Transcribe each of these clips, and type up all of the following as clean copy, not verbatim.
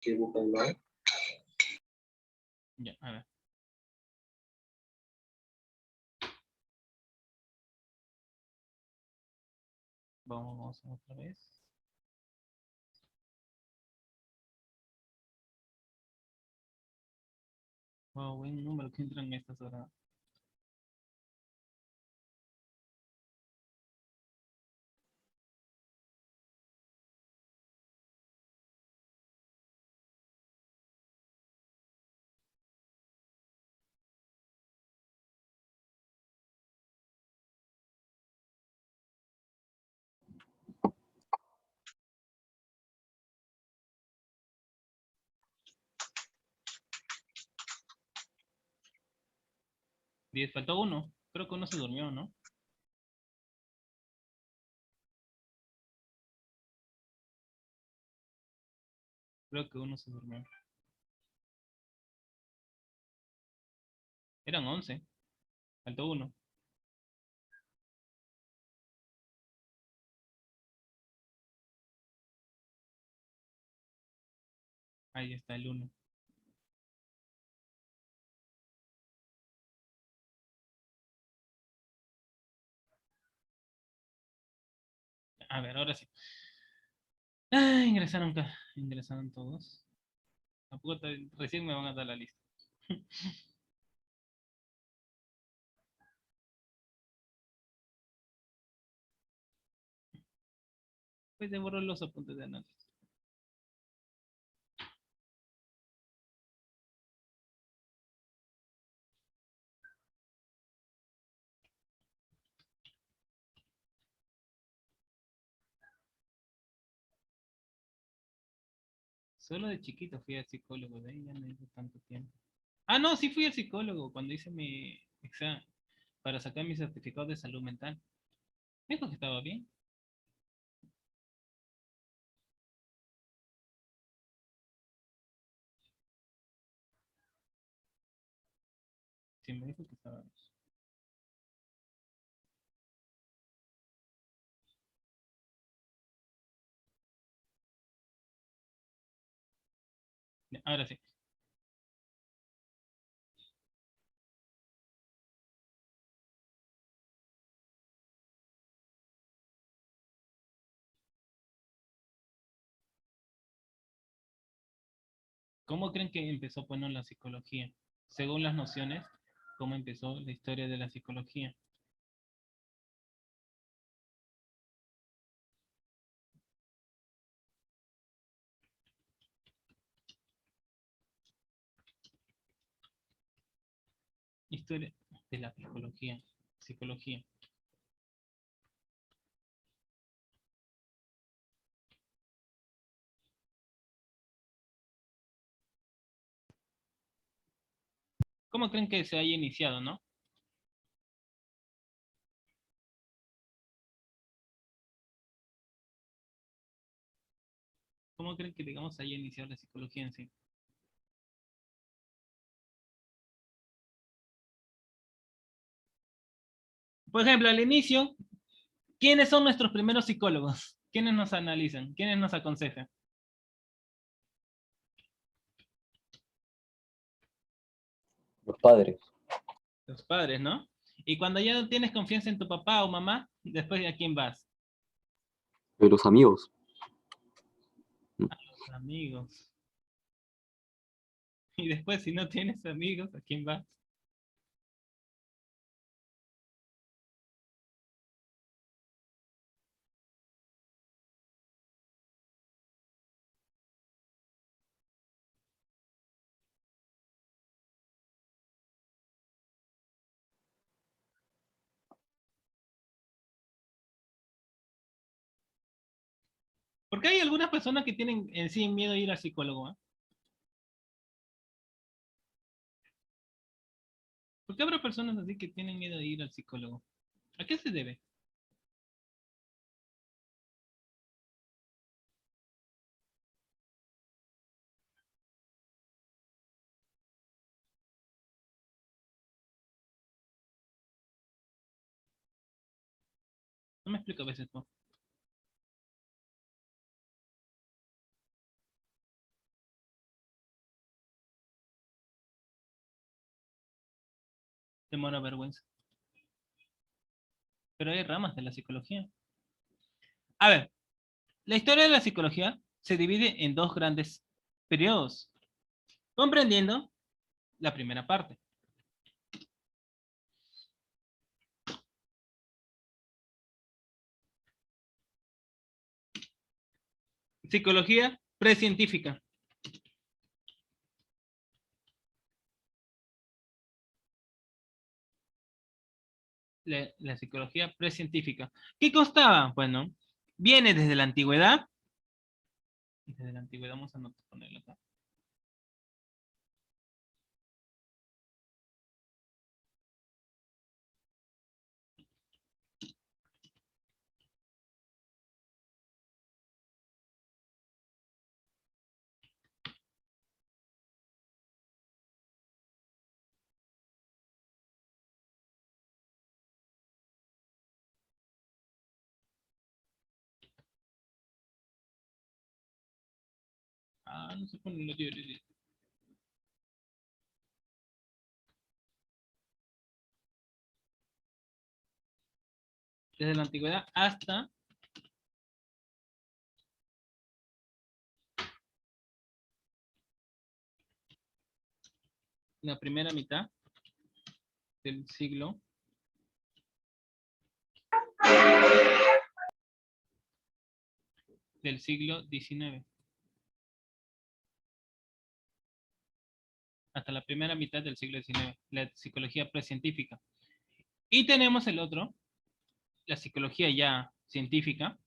Que bukan mau. Ya, a ver. Vamos otra vez. Wow, buen número que entran estas horas. Faltó uno. Creo que uno se durmió, ¿no? Creo que uno se durmió. Eran 11. Faltó uno. Ahí está el uno. A ver, ahora sí. Ah, ingresaron todos. Tampoco recién me van a dar la lista. Pues de borrar los apuntes de análisis. Solo de chiquito fui al psicólogo, de ahí ya no he ido tanto tiempo. Ah, no, sí fui al psicólogo cuando hice mi examen para sacar mi certificado de salud mental. Me dijo que estaba bien. Sí, me dijo que estaba bien. Ahora sí. ¿Cómo creen que empezó, bueno, la psicología? Según las nociones, ¿cómo empezó la historia de la psicología? Historia de la psicología. Psicología. ¿Cómo creen que se haya iniciado, no? ¿Cómo creen que, digamos, haya iniciado la psicología en sí? Por ejemplo, al inicio, ¿quiénes son nuestros primeros psicólogos? ¿Quiénes nos analizan? ¿Quiénes nos aconsejan? Los padres. Los padres, ¿no? Y cuando ya no tienes confianza en tu papá o mamá, después ¿a quién vas? De los amigos. Los amigos. Y después, si no tienes amigos, ¿a quién vas? Porque hay algunas personas que tienen en sí miedo a ir al psicólogo, ¿eh? ¿Por qué habrá personas así que tienen miedo de ir al psicólogo? ¿A qué se debe? No me explico a veces, ¿no? Temor a vergüenza. Pero hay ramas de la psicología. A ver, la historia de la psicología se divide en dos grandes periodos, comprendiendo la primera parte. Psicología precientífica. La psicología precientífica. ¿Qué costaba? Bueno, viene desde la antigüedad. Desde la antigüedad vamos a ponerlo acá. Ah, no se pone lo diario. Desde la antigüedad hasta la primera mitad del siglo XIX. Hasta la primera mitad del siglo XIX, la psicología precientífica. Y tenemos el otro, la psicología ya científica.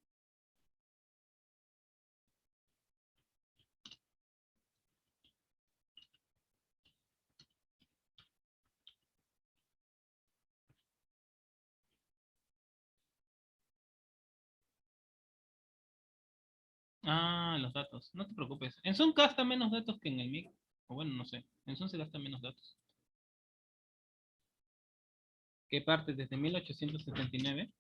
Ah, los datos. No te preocupes. En Zoom gasta menos datos que en el MIC. O bueno, no sé. En Zoom se gasta menos datos. Que parte desde 1879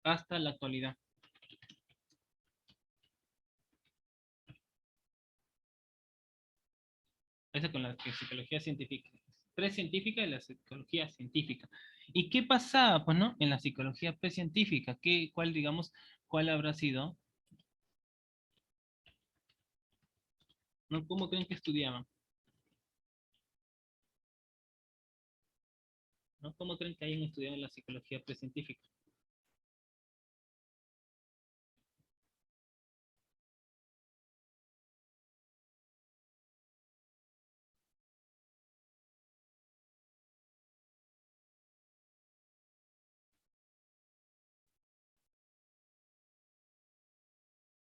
hasta la actualidad. Esa con la psicología científica. Precientífica y la psicología científica. ¿Y qué pasaba, pues, no? En la psicología precientífica. ¿Cuál habrá sido? ¿No? ¿Cómo creen que estudiaban? ¿No? ¿Cómo creen que hayan estudiado la psicología precientífica?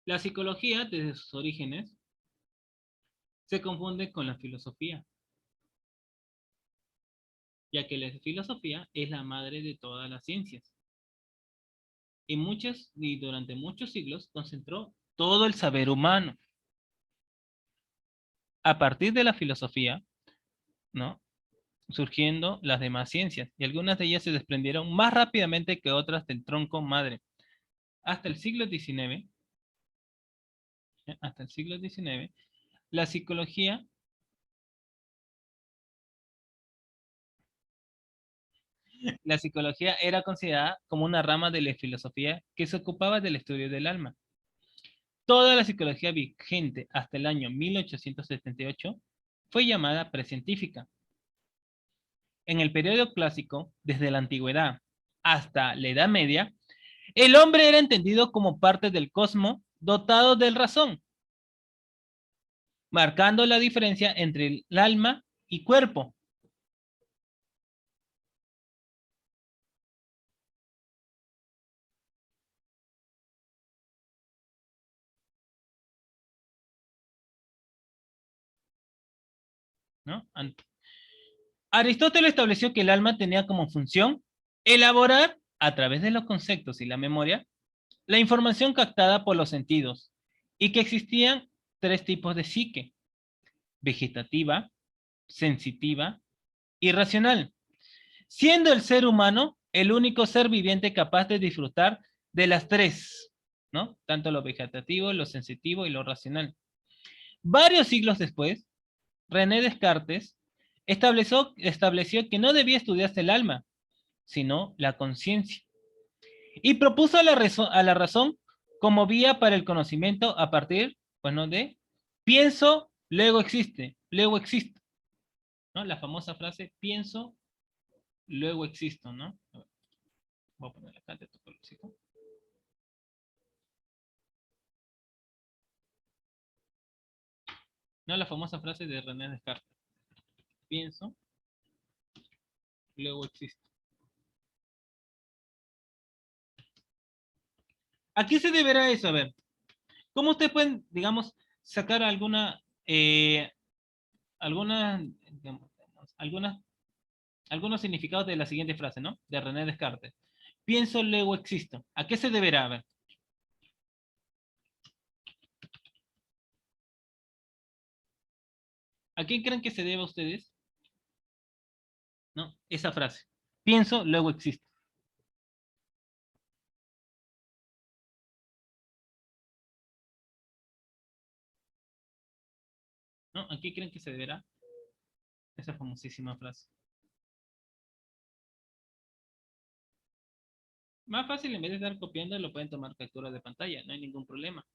La psicología, desde sus orígenes, se confunde con la filosofía, ya que la filosofía es la madre de todas las ciencias. Y durante muchos siglos concentró todo el saber humano. A partir de la filosofía, ¿no? Surgiendo las demás ciencias, y algunas de ellas se desprendieron más rápidamente que otras del tronco madre. Hasta el siglo XIX, hasta el siglo XIX, la psicología era considerada como una rama de la filosofía que se ocupaba del estudio del alma. Toda la psicología vigente hasta el año 1878 fue llamada precientífica. En el periodo clásico, desde la antigüedad hasta la Edad Media, el hombre era entendido como parte del cosmos dotado de razón, marcando la diferencia entre el alma y cuerpo. ¿No? Aristóteles estableció que el alma tenía como función elaborar, a través de los conceptos y la memoria, la información captada por los sentidos, y que existían tres tipos de psique: vegetativa, sensitiva y racional, siendo el ser humano el único ser viviente capaz de disfrutar de las tres, ¿no? Tanto lo vegetativo, lo sensitivo y lo racional. Varios siglos después, René Descartes estableció que no debía estudiarse el alma, sino la conciencia, y propuso a la razón como vía para el conocimiento a partir, bueno, de pienso, luego existe, luego existo, ¿no? La famosa frase, pienso, luego existo, ¿no? A ver, voy a poner acá de tu colorcito. No, la famosa frase de René Descartes, pienso, luego existo. ¿A qué se deberá eso? A ver, ¿cómo ustedes pueden, digamos, sacar alguna, digamos, algunas algunos significados de la siguiente frase, ¿no? De René Descartes. Pienso, luego existo. ¿A qué se deberá? A ver. ¿A quién creen que se deba a ustedes? ¿No? Esa frase. Pienso, luego existo. ¿No? ¿A qué creen que se deberá esa famosísima frase? Más fácil, en vez de estar copiando, lo pueden tomar captura de pantalla. No hay ningún problema.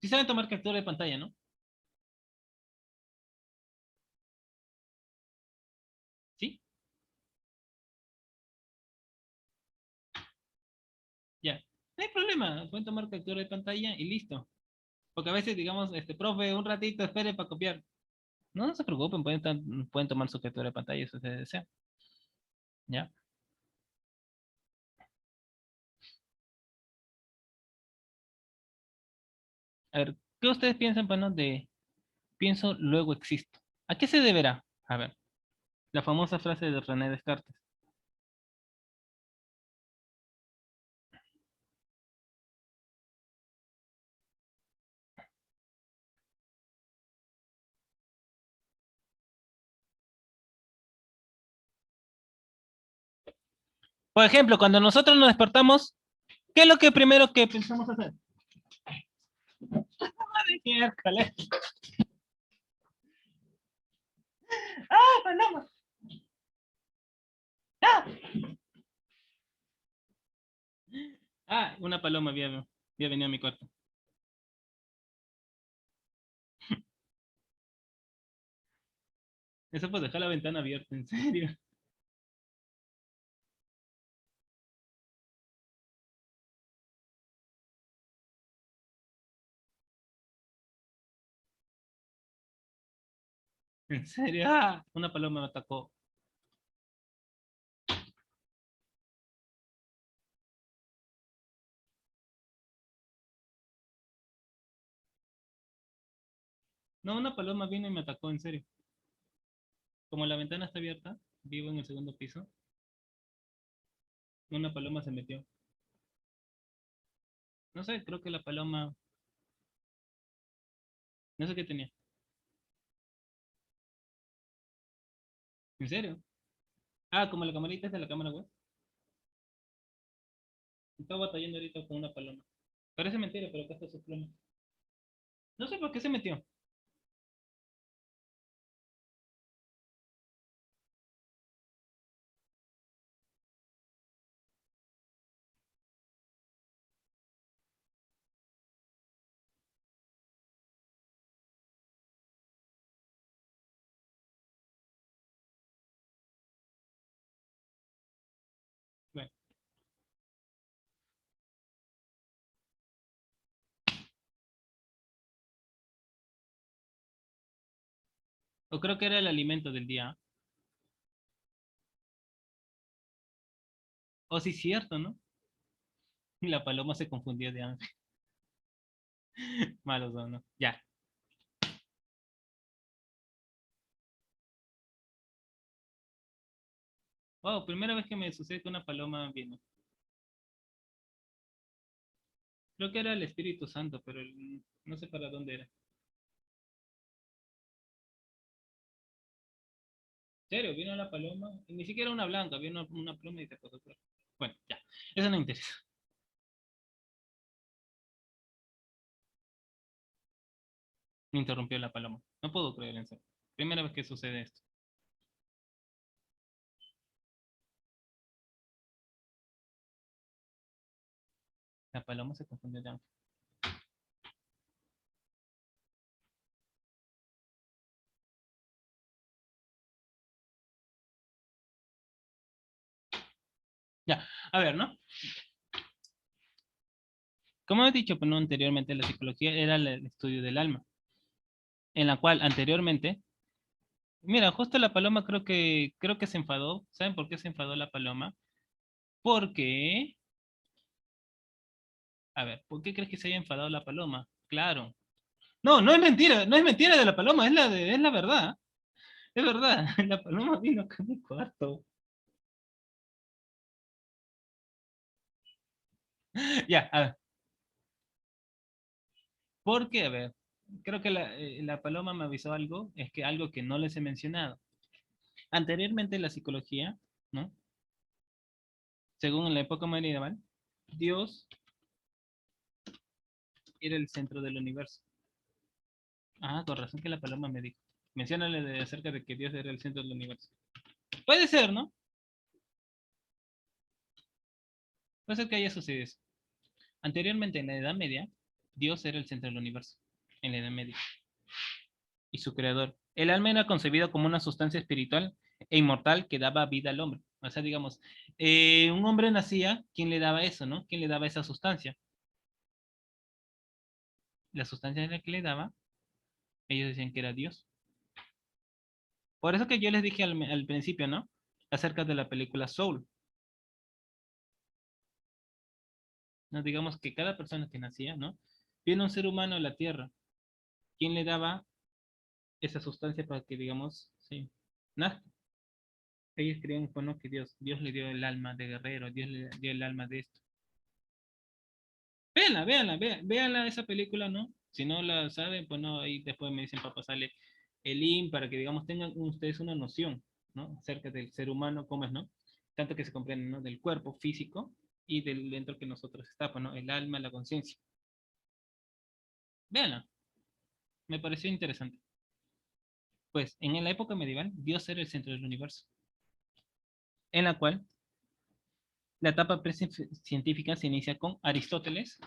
Sí saben tomar captura de pantalla, ¿no? ¿Sí? Ya. No hay problema. Pueden tomar captura de pantalla y listo. Porque a veces, digamos, profe, un ratito, espere para copiar. No, no se preocupen, pueden tomar su captura de pantalla si ustedes desean. ¿Ya? A ver, ¿qué ustedes piensan, bueno, de pienso, luego existo? ¿A qué se deberá? A ver, la famosa frase de René Descartes. Por ejemplo, cuando nosotros nos despertamos, ¿qué es lo que primero que pensamos hacer? Madre miércoles. ¡Ah, paloma! ¡Ah! Ah, una paloma había venido a mi cuarto. Eso pues dejar la ventana abierta, en serio. En serio. Ah, una paloma me atacó. No, una paloma vino y me atacó, en serio. Como la ventana está abierta, vivo en el segundo piso, una paloma se metió. No sé, creo que la paloma, no sé qué tenía. ¿En serio? Ah, como la camarita es de la cámara web. Estaba batallando ahorita con una paloma. Parece mentira, pero acá está su pluma. No sé por qué se metió. Bueno, o creo que era el alimento del día. O sí, cierto, ¿no? Y la paloma se confundió de hambre. Malos son, ¿no? Ya. Wow, primera vez que me sucede que una paloma vino. Creo que era el Espíritu Santo, pero no sé para dónde era. ¿En serio? Vino la paloma. Y ni siquiera una blanca, vino una pluma y se pasó por. Bueno, ya. Eso no interesa. Me interrumpió la paloma. No puedo creer en eso. Primera vez que sucede esto. La paloma se confundió de ángel. Ya, a ver, ¿no? Como he dicho, pues, ¿no? Anteriormente, la psicología era el estudio del alma, en la cual anteriormente, mira, justo la paloma creo que se enfadó. ¿Saben por qué se enfadó la paloma? Porque, a ver, ¿por qué crees que se haya enfadado la paloma? Claro. No, no es mentira, no es mentira de la paloma, es la verdad. Es verdad, la paloma vino acá a mi cuarto. Ya, a ver, porque, a ver, creo que la paloma me avisó algo, es que algo que no les he mencionado. Anteriormente la psicología, ¿no? Según en la época medieval, Dios era el centro del universo. Ah, con razón que la paloma me dijo. Menciónale acerca de que Dios era el centro del universo. Puede ser, ¿no? Puede ser que haya sucedido eso. Anteriormente, en la Edad Media, Dios era el centro del universo. En la Edad Media. Y su creador. El alma era concebido como una sustancia espiritual e inmortal que daba vida al hombre. O sea, digamos, un hombre nacía, ¿quién le daba eso, no? ¿Quién le daba esa sustancia? La sustancia en la que le daba, ellos decían que era Dios. Por eso que yo les dije al principio, ¿no? Acerca de la película Soul. ¿No? Digamos que cada persona que nacía, ¿no? Viene un ser humano a la tierra. ¿Quién le daba esa sustancia para que, digamos, sí, nazca? Ellos creían, bueno, que Dios le dio el alma de guerrero, Dios le dio el alma de esto. Véanla, véanla, véanla esa película, ¿no? Si no la saben, pues no, ahí después me dicen para pasarle el link para que, digamos, tengan ustedes una noción, ¿no? Acerca del ser humano, cómo es, ¿no? Tanto que se comprende, ¿no? Del cuerpo físico y del dentro que nosotros está, pues, ¿no? El alma, la conciencia. Véanla, me pareció interesante. Pues en la época medieval, Dios era el centro del universo, en la cual la etapa científica se inicia con Aristóteles.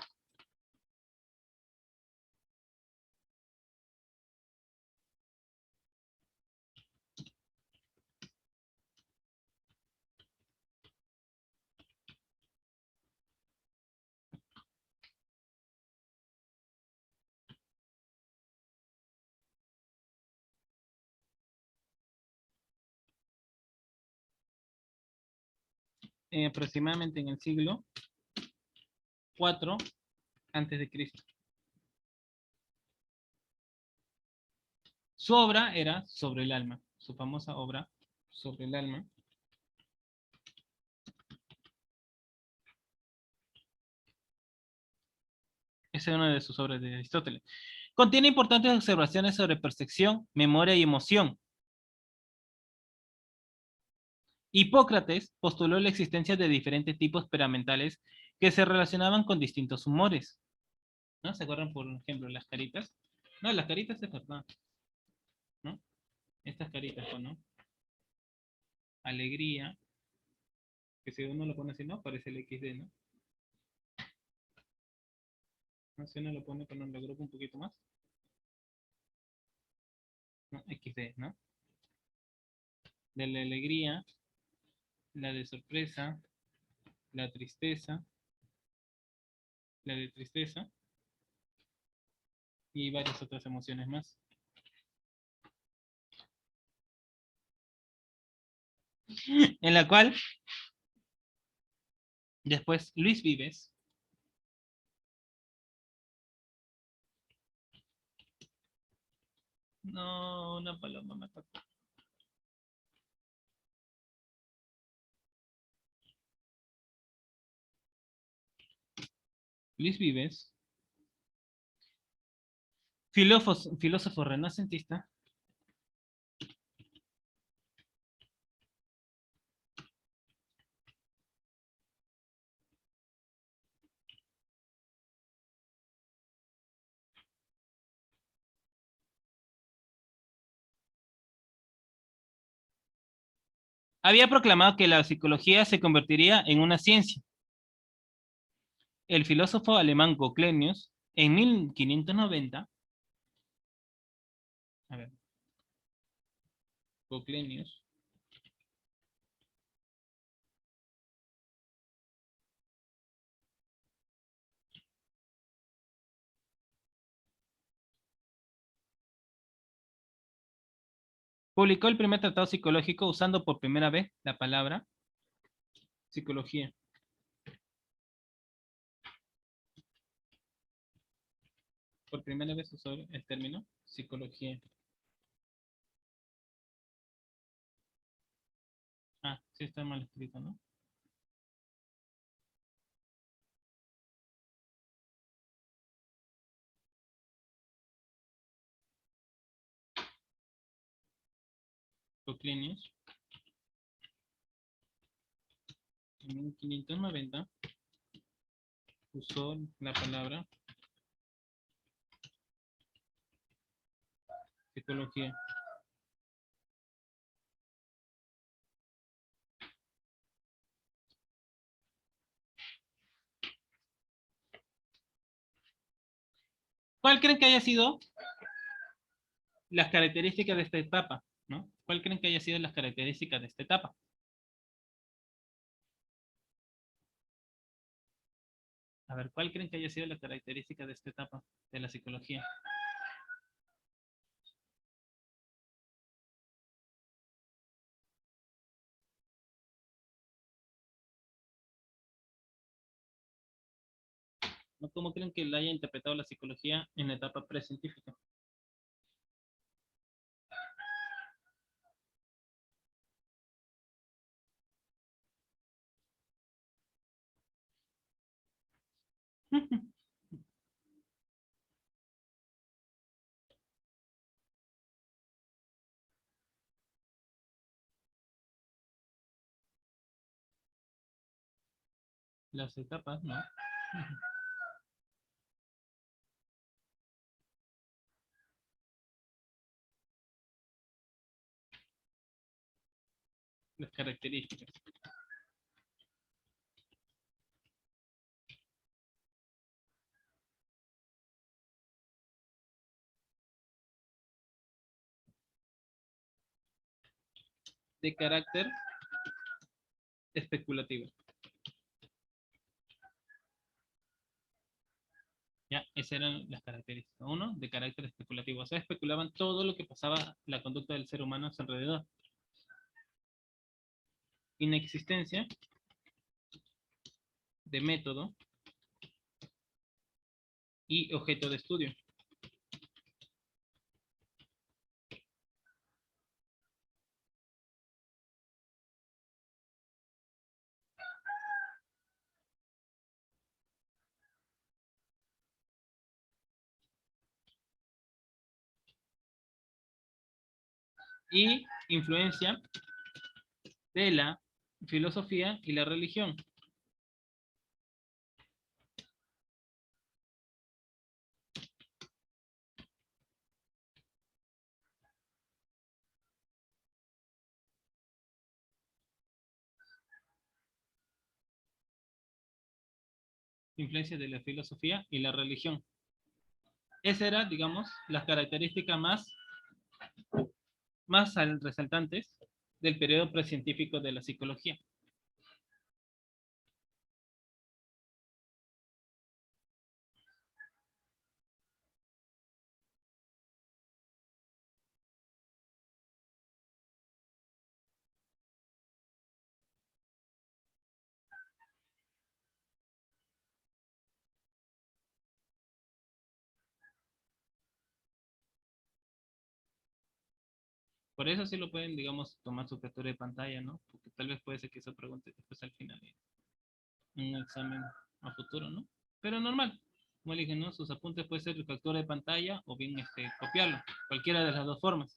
Aproximadamente en el siglo IV antes de Cristo. Su obra era sobre el alma, su famosa obra sobre el alma. Esa es una de sus obras de Aristóteles. Contiene importantes observaciones sobre percepción, memoria y emoción. Hipócrates postuló la existencia de diferentes tipos experimentales que se relacionaban con distintos humores. ¿No? ¿Se acuerdan, por ejemplo, las caritas? No, las caritas es verdad, ¿no? Estas caritas, ¿no? Alegría, que si uno lo pone así, ¿no? Parece el XD, ¿no? ¿No? Si uno lo pone con un grupo un poquito más, ¿no? XD, ¿no? De la alegría, la de sorpresa, la tristeza, la de tristeza y varias otras emociones más. En la cual, después, Luis Vives no, una paloma me atacó. Luis Vives, filósofo renacentista, había proclamado que la psicología se convertiría en una ciencia. El filósofo alemán Goclenius, en 1590, a ver, Goclenius, publicó el primer tratado psicológico usando por primera vez la palabra psicología. Por primera vez usó el término psicología. Ah, sí está mal escrito, ¿no? Goclenius, en 1590, usó la palabra psicología. ¿Cuál creen que haya sido las características de esta etapa? ¿No? ¿Cuál creen que haya sido las características de esta etapa? A ver, ¿cuál creen que haya sido la característica de esta etapa de la psicología? ¿No? ¿Cómo creen que la haya interpretado la psicología en la etapa precientífica? Las etapas, ¿no? Las características de carácter especulativo. Ya, esas eran las características. Uno, de carácter especulativo. O sea, especulaban todo lo que pasaba, la conducta del ser humano a su alrededor. Inexistencia de método y objeto de estudio. Y influencia de la filosofía y la religión. Influencia de la filosofía y la religión. Esa era, digamos, las características más resaltantes del periodo precientífico de la psicología. Por eso sí lo pueden, digamos, tomar su captura de pantalla, ¿no? Porque tal vez puede ser que se pregunte después al final en un examen a futuro, ¿no? Pero normal. Como le dije, ¿no? Sus apuntes pueden ser captura de pantalla o bien copiarlo. Cualquiera de las dos formas.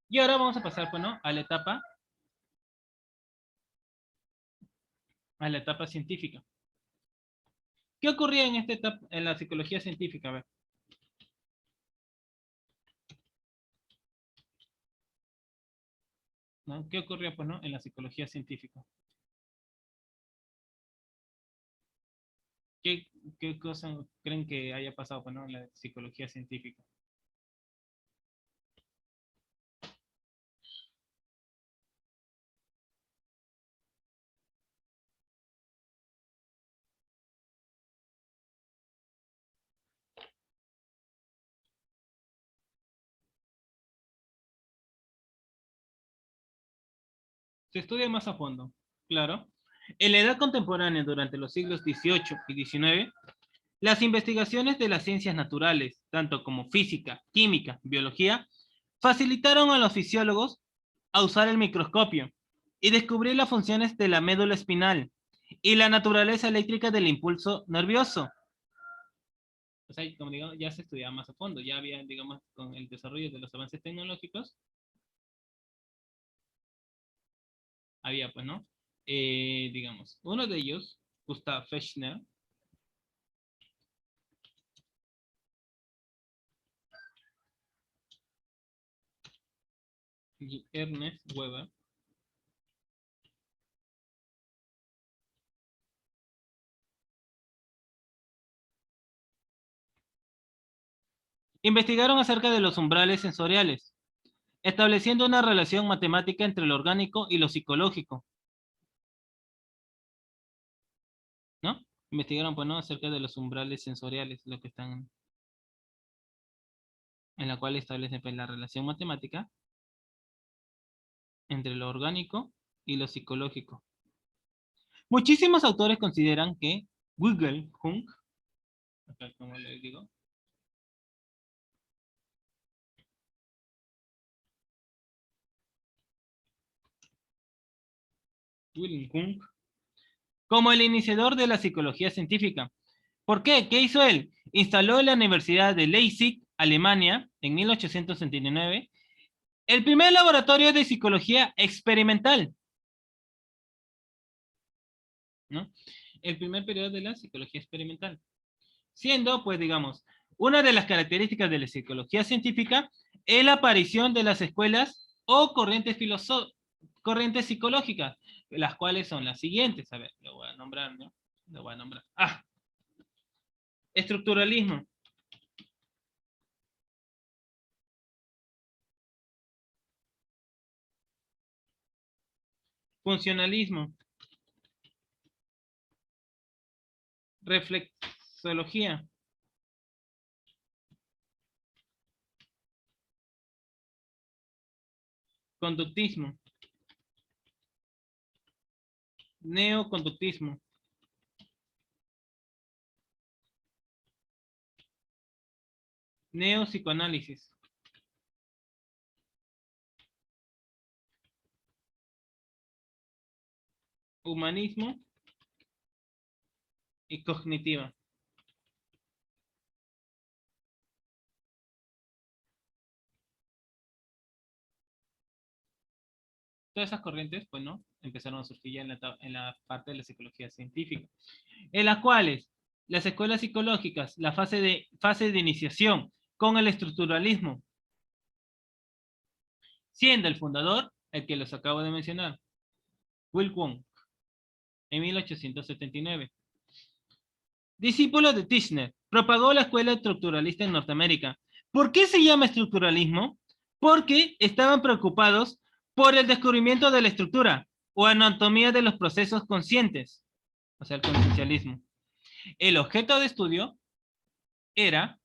Y ahora vamos a pasar, pues, ¿no? A la etapa científica. ¿Qué ocurría en esta etapa, en la psicología científica? A ver. ¿No? ¿Qué ocurría, pues, no? En la psicología científica. ¿Qué, qué cosa creen que haya pasado, pues, no? En la psicología científica. Se estudia más a fondo, claro. En la edad contemporánea, durante los siglos XVIII y XIX, las investigaciones de las ciencias naturales, tanto como física, química, biología, facilitaron a los fisiólogos a usar el microscopio y descubrir las funciones de la médula espinal y la naturaleza eléctrica del impulso nervioso. O sea, como digo, ya se estudiaba más a fondo, ya había, digamos, con el desarrollo de los avances tecnológicos, había, pues, ¿no? Digamos, uno de ellos, Gustav Fechner, y Ernest Weber, investigaron acerca de los umbrales sensoriales, estableciendo una relación matemática entre lo orgánico y lo psicológico, ¿no? Investigaron, pues, ¿no? Acerca de los umbrales sensoriales, lo que están, en la cual establecen, pues, la relación matemática entre lo orgánico y lo psicológico. Muchísimos autores consideran que Wilhelm Wundt, acá como les digo, Wilhelm Wundt, como el iniciador de la psicología científica. ¿Por qué? ¿Qué hizo él? Instaló en la Universidad de Leipzig, Alemania, en 1869, el primer laboratorio de psicología experimental, ¿no? El primer periodo de la psicología experimental. Siendo, pues, digamos, una de las características de la psicología científica es la aparición de las escuelas o corrientes psicológicas, las cuales son las siguientes. A ver, lo voy a nombrar, ¿no? Lo voy a nombrar. Ah, estructuralismo, funcionalismo, reflexología, conductismo, neoconductismo, neopsicoanálisis, humanismo y cognitiva. Todas esas corrientes, pues, ¿no? Empezaron a surgir ya en la parte de la psicología científica, en las cuales las escuelas psicológicas, la fase de iniciación con el estructuralismo, siendo el fundador el que los acabo de mencionar, Will Wundt, en 1879. Discípulo de Tishner, propagó la escuela estructuralista en Norteamérica. ¿Por qué se llama estructuralismo? Porque estaban preocupados por el descubrimiento de la estructura o anatomía de los procesos conscientes, o sea, el conciencialismo. El objeto de estudio era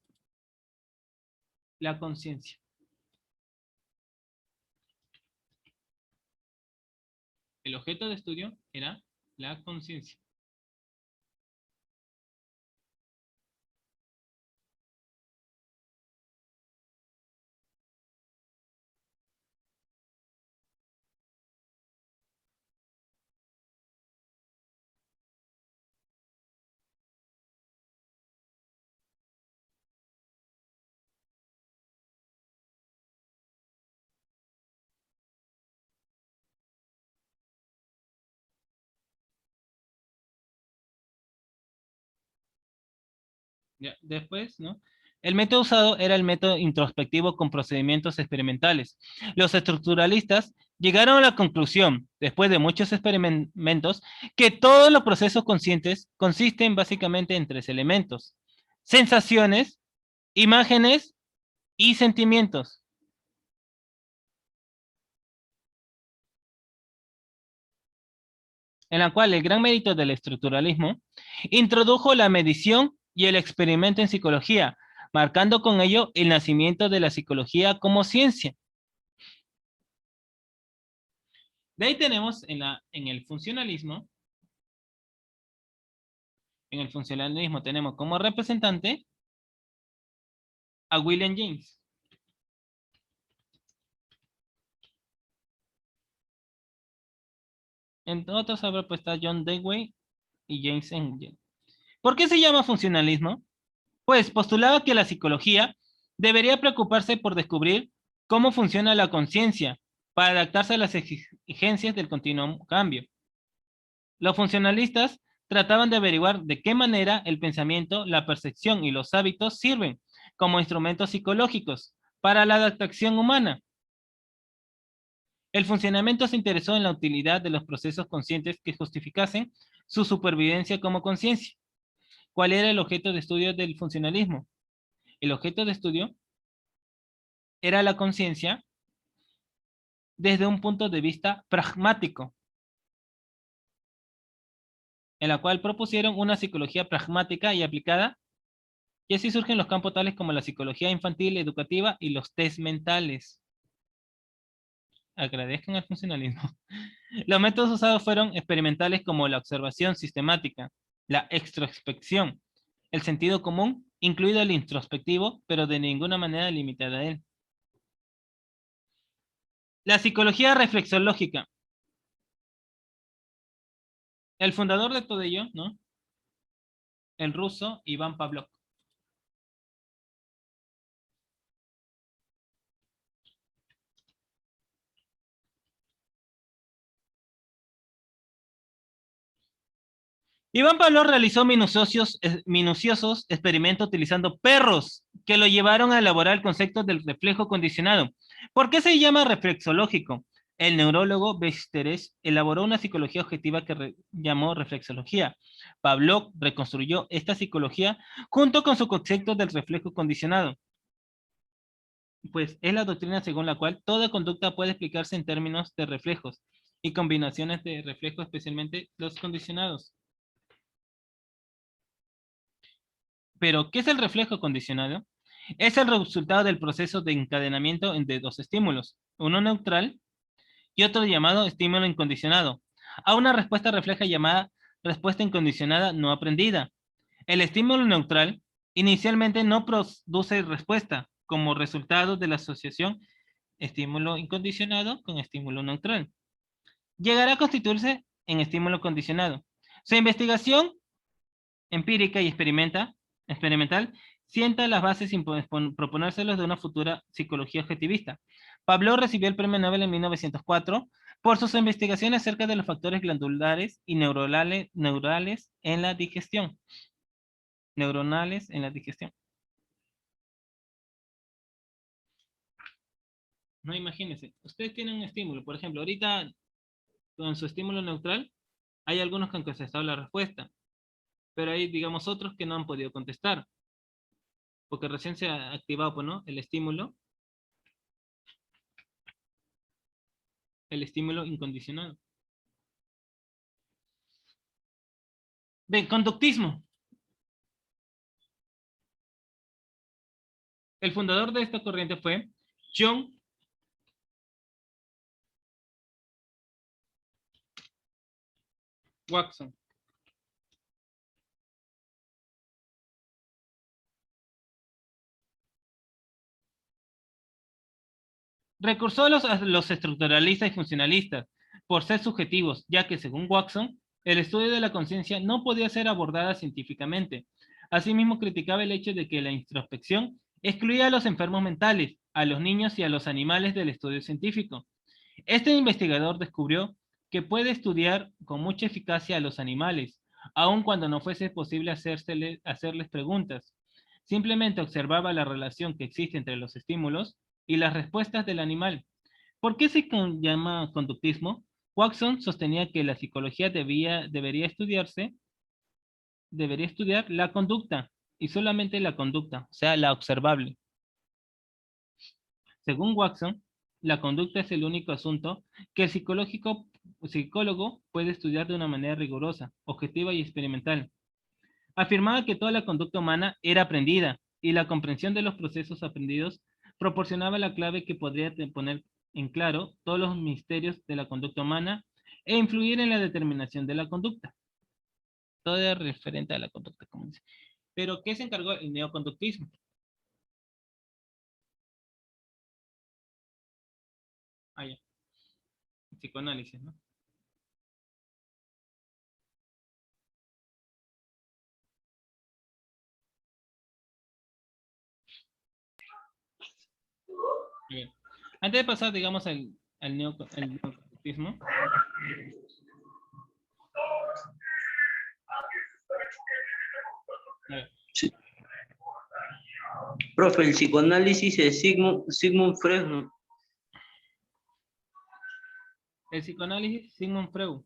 la conciencia. El objeto de estudio era la conciencia. Ya, después, ¿no? El método usado era el método introspectivo con procedimientos experimentales. Los estructuralistas llegaron a la conclusión, después de muchos experimentos, que todos los procesos conscientes consisten básicamente en tres elementos: sensaciones, imágenes y sentimientos. En la cual el gran mérito del estructuralismo introdujo la medición y el experimento en psicología, marcando con ello el nacimiento de la psicología como ciencia. De ahí tenemos en el funcionalismo tenemos como representante a William James. Entre otros, habrá pues está John Dewey y James Engel. ¿Por qué se llama funcionalismo? Pues postulaba que la psicología debería preocuparse por descubrir cómo funciona la conciencia para adaptarse a las exigencias del continuo cambio. Los funcionalistas trataban de averiguar de qué manera el pensamiento, la percepción y los hábitos sirven como instrumentos psicológicos para la adaptación humana. El funcionamiento se interesó en la utilidad de los procesos conscientes que justificasen su supervivencia como conciencia. ¿Cuál era el objeto de estudio del funcionalismo? El objeto de estudio era la conciencia desde un punto de vista pragmático, en la cual propusieron una psicología pragmática y aplicada, y así surgen los campos tales como la psicología infantil, educativa y los test mentales. Agradezcan al funcionalismo. Los métodos usados fueron experimentales como la observación sistemática, la extrospección, el sentido común, incluido el introspectivo, pero de ninguna manera limitada a él. La psicología reflexológica. El fundador de todo ello, ¿no? El ruso Iván Pavlov. Iván Pavlov realizó minuciosos experimentos utilizando perros que lo llevaron a elaborar el concepto del reflejo condicionado. ¿Por qué se llama reflexológico? El neurólogo Besteres elaboró una psicología objetiva que llamó reflexología. Pavlov reconstruyó esta psicología junto con su concepto del reflejo condicionado. Pues es la doctrina según la cual toda conducta puede explicarse en términos de reflejos y combinaciones de reflejos, especialmente los condicionados. Pero, ¿qué es el reflejo condicionado? Es el resultado del proceso de encadenamiento de dos estímulos, uno neutral y otro llamado estímulo incondicionado, a una respuesta refleja llamada respuesta incondicionada no aprendida. El estímulo neutral inicialmente no produce respuesta como resultado de la asociación estímulo incondicionado con estímulo neutral. Llegará a constituirse en estímulo condicionado. Su investigación empírica y experimental sienta las bases sin proponérselos de una futura psicología objetivista. Pavlov recibió el premio Nobel en 1904 por sus investigaciones acerca de los factores glandulares y neuronales en la digestión. Neuronales en la digestión. No, imagínense, ustedes tienen un estímulo, por ejemplo, ahorita con su estímulo neutral, hay algunos que han contestado la respuesta, pero hay, digamos, otros que no han podido contestar, porque recién se ha activado, pues, ¿no? El estímulo incondicionado. De conductismo. El fundador de esta corriente fue John Watson. Recursó a los estructuralistas y funcionalistas por ser subjetivos, ya que según Watson, el estudio de la conciencia no podía ser abordada científicamente. Asimismo, criticaba el hecho de que la introspección excluía a los enfermos mentales, a los niños y a los animales del estudio científico. Este investigador descubrió que puede estudiar con mucha eficacia a los animales, aun cuando no fuese posible hacerles preguntas. Simplemente observaba la relación que existe entre los estímulos y las respuestas del animal. ¿Por qué se llama conductismo? Watson sostenía que la psicología debería estudiar la conducta y solamente la conducta, o sea, la observable. Según Watson, la conducta es el único asunto que el psicólogo puede estudiar de una manera rigurosa, objetiva y experimental. Afirmaba que toda la conducta humana era aprendida y la comprensión de los procesos aprendidos proporcionaba la clave que podría poner en claro todos los misterios de la conducta humana e influir en la determinación de la conducta. Todo es referente a la conducta, como dice. ¿Pero qué se encargó el neoconductismo? Ah, ya. Psicoanálisis, ¿no? Bien. Antes de pasar, digamos, al neoconductismo, a ver, Sí. Profe, el psicoanálisis es Sigmund Freud. el psicoanálisis, Sigmund Freud.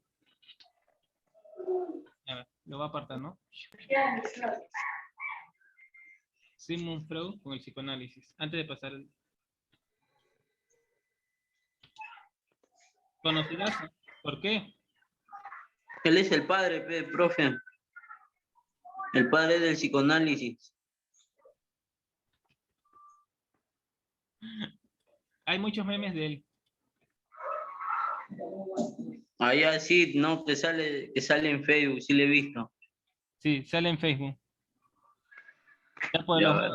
A ver, lo va a apartar, ¿no? Sigmund Freud con el psicoanálisis. Antes de pasar, ¿conocerás? ¿Por qué? Él es el padre, profe. El padre del psicoanálisis. Hay muchos memes de él. Allá sí, no, que sale en Facebook, sí le he visto. Sí, sale en Facebook. Ya por Ya, los, a ver.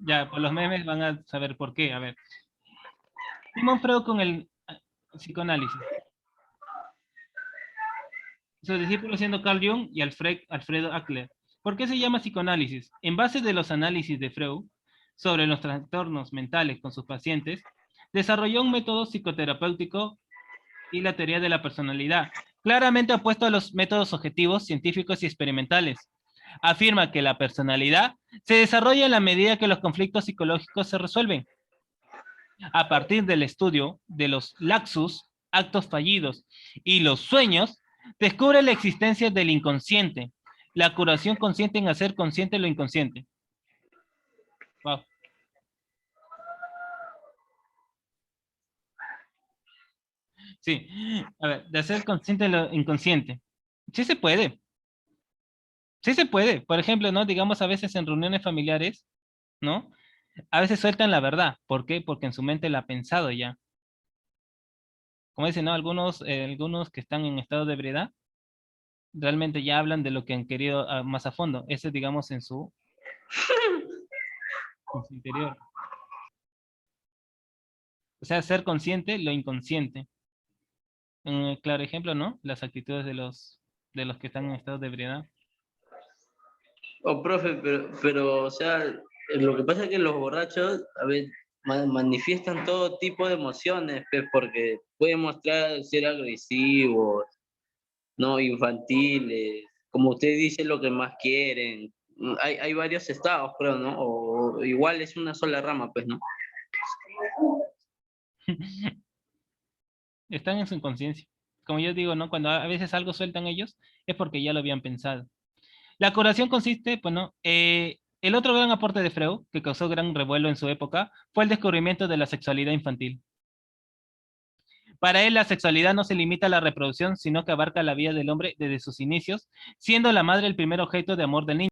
ya por los memes van a saber por qué. A ver. Sigmund Freud con el psicoanálisis. Sus discípulos siendo Carl Jung y Alfredo Adler. ¿Por qué se llama psicoanálisis? En base de los análisis de Freud sobre los trastornos mentales con sus pacientes, desarrolló un método psicoterapéutico y la teoría de la personalidad, claramente opuesto a los métodos objetivos, científicos y experimentales. Afirma que la personalidad se desarrolla en la medida que los conflictos psicológicos se resuelven. A partir del estudio de los laxus, actos fallidos, y los sueños, descubre la existencia del inconsciente. La curación consiste en hacer consciente lo inconsciente. Wow. Sí, a ver, de hacer consciente lo inconsciente. Sí se puede. Sí se puede. Por ejemplo, ¿no? Digamos a veces en reuniones familiares, ¿no? A veces sueltan la verdad. ¿Por qué? Porque en su mente la ha pensado ya. Como dicen, ¿no? Algunos que están en estado de ebriedad, realmente ya hablan de lo que han querido más a fondo. Ese, digamos, en su interior. O sea, ser consciente lo inconsciente. Un claro ejemplo, ¿no? Las actitudes de los que están en estado de ebriedad. Oh, profe, o sea, lo que pasa es que los borrachos, a ver, manifiestan todo tipo de emociones, pues, porque pueden mostrar ser agresivos, no infantiles, como usted dice, lo que más quieren. Hay varios estados, creo, ¿no? O igual es una sola rama, pues, ¿no? Están en su inconsciencia. Como yo digo, ¿no? Cuando a veces algo sueltan ellos, es porque ya lo habían pensado. La curación consiste, bueno, el otro gran aporte de Freud, que causó gran revuelo en su época, fue el descubrimiento de la sexualidad infantil. Para él, la sexualidad no se limita a la reproducción, sino que abarca la vida del hombre desde sus inicios, siendo la madre el primer objeto de amor del niño.